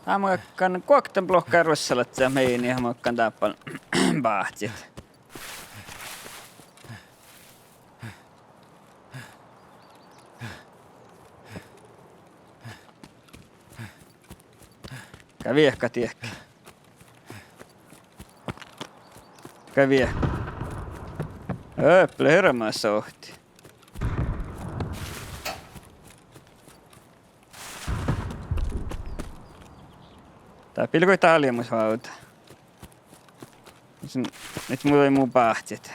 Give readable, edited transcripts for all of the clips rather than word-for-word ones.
Hamuakkaan kuokten blokkaa russalat ja meini hamuakkaan tappal bahtsit. Kävi ehkä tiekkä. Kävi. Öple hirmaassa ohti. Tää pilkoi taljemus vauta. Nyt mulla ei muu pahtsit.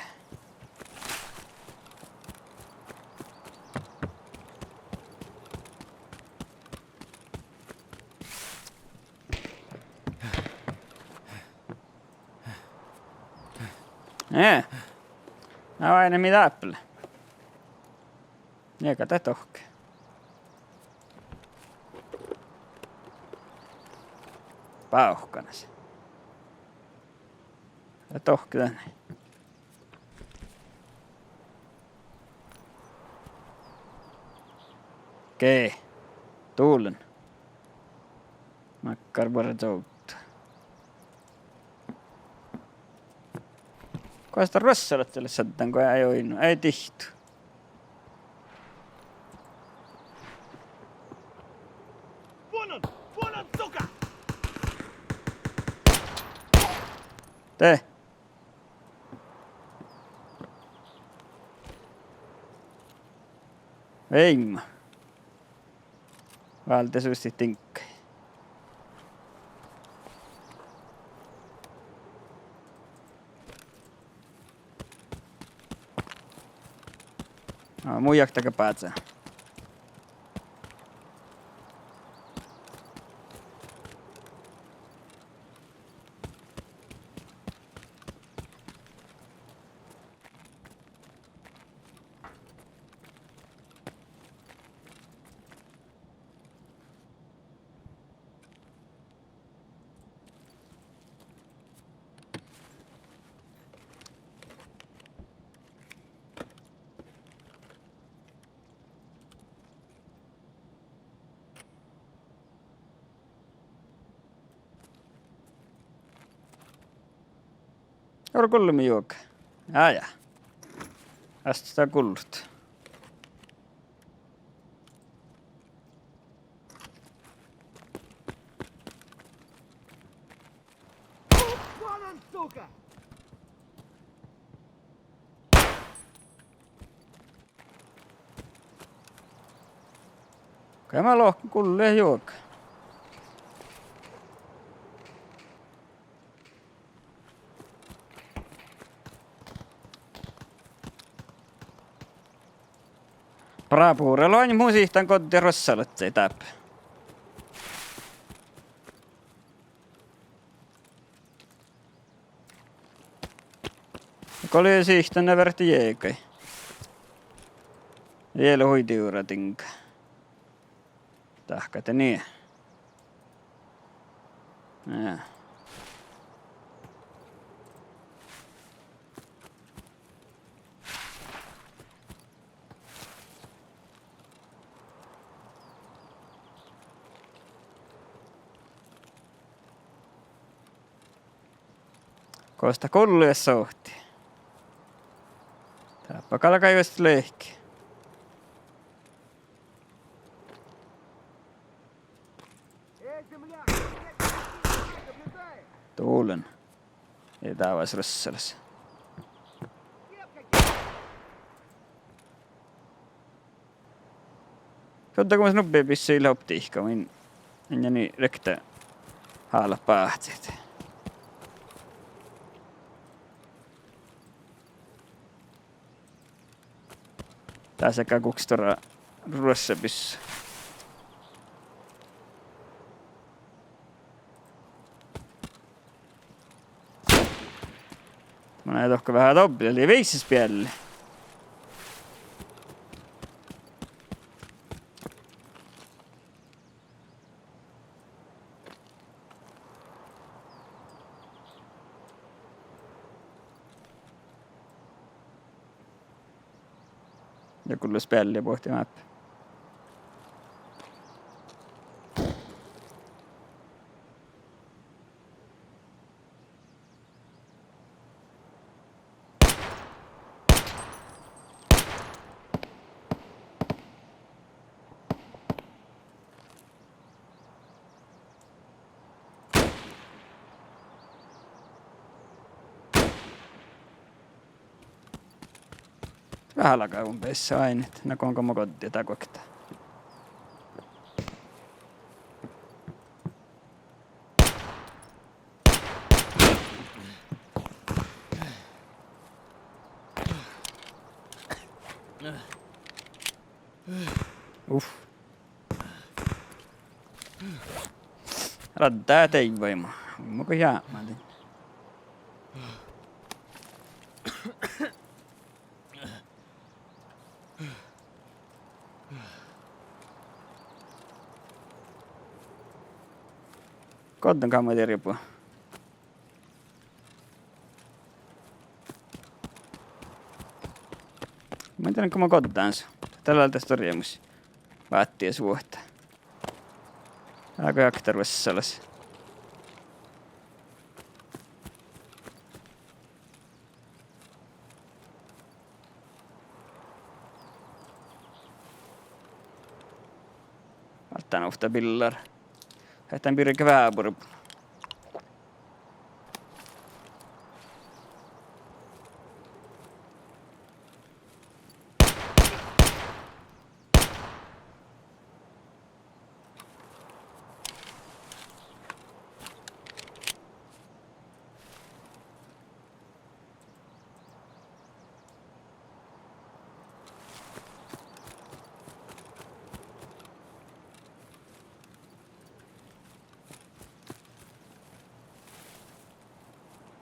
Nää on aina mitä äppele. Eikä tää tohke. Pauhkanas. Ja tohke tänne. Okei. Tuulen. Makkar bara touttaa. Kun sitä rossalat tälle sattaan, kun ei oo innu. Ei tihtu. Tee. Veimma. Valta suusti tinkkai. Muijak taka päätsää. Oru kullumi juoka. Aja. Asti sitä kullut. Kai mä lohki kullee juoka. Prapuurella on musiihtan kotiin rossalat ei täppä. Kolje siihtan ne verti jeekai. Vielä huitiura tinka. Tahkate niin. Kosta kulluja sohti. Täppä kalka just leikki. Tuulen. Ei tää vois rossalas. Kautta kun mä snubbi pissy illa optiikka, min niin rektä haala pahtsit. Tää sekä kukstora ruossapissa. Mä näin tohka vähän tobli, eli veissis pielle. Ja kullus pielle pohti mäppä. Vähän kauan peissä aineet. No onko mä kotiin tai kokta. Raddaa tei voima. Muka jäämään. Kotten kamma terjepua. Mä en tiedä, kun mä kottaansa. Tällä tästä riemus. Vaattia suohta. Aika jaktarvassa sellaisia. Alttaan ofta billar. Hätän pirke väärpuru.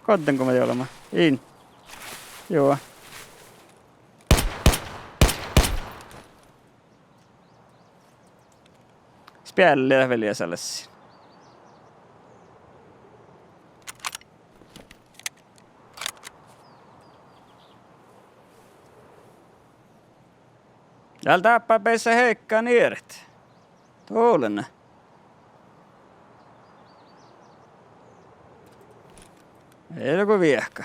Kattenko mä olemaan? In. Joo. Spjälle ja velja sellaisia. Täältä appaa peissä heikkaa niiret. Tuulena. Ei joku viehkä.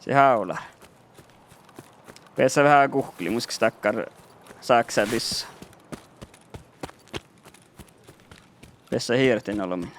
Se haular. Peessä vähän kuhkli, muski stakkar saksatissa. Peessä hiirtin olomin.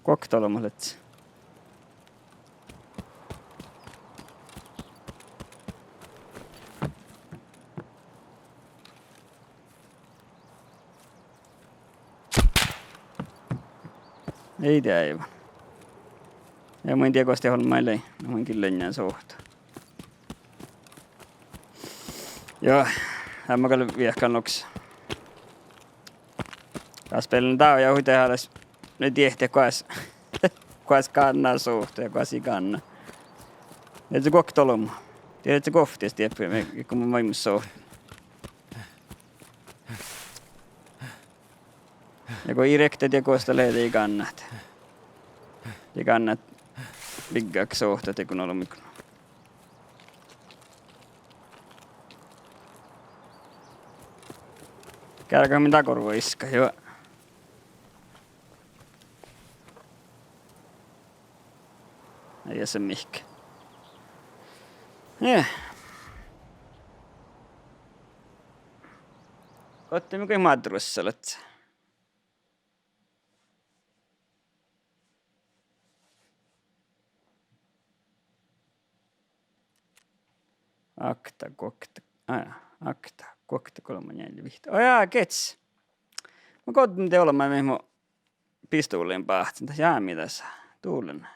Koktolomalet. Ei tiedä aivan. Ja mä en tiedä, koska hommaille ei. Mä en kyllä enää suhta. Joo, hän mä kyllä viehkaan loks. Taas pelin tää ja huitehan alas. Ne tiehtiä kuas kannaa suhta ja kuas ei kanna. Et se koktoloma. Tiedät se koftias tiedätkö, kun mä vaimus suhta. Ja kun irektet ja kosta leitä ei kannat. Ei kannat viggaak suhta tekun olomikun. Käydäänkö min takorvo iska, joo. Ei se mihkä. Otti mikä madrussa olet. Akta, kokta, 3, 4, 5. Ojaa, kets. Mä koitin te olemaan mihin mun pistuuliin pahtin. Tässä jää mitä saa. Tuulen.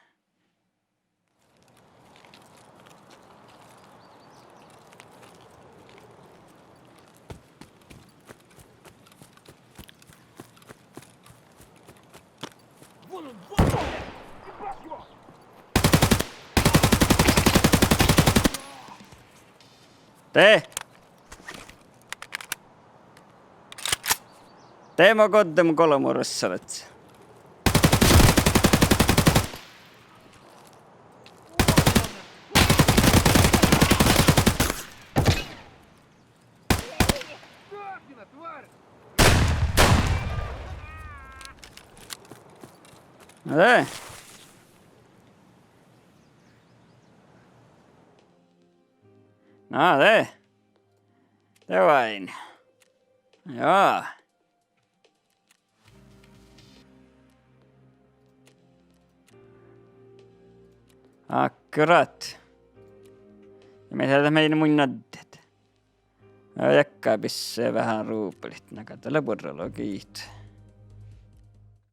Teemo koddem kolmorassa olet. No tee. No tee. Tee vain. Joo. Akkurat. Ja me saadaan meidän mun naddet. Jäkkää pissee vähän ruupelit. Näkää tällä porralla kiitos.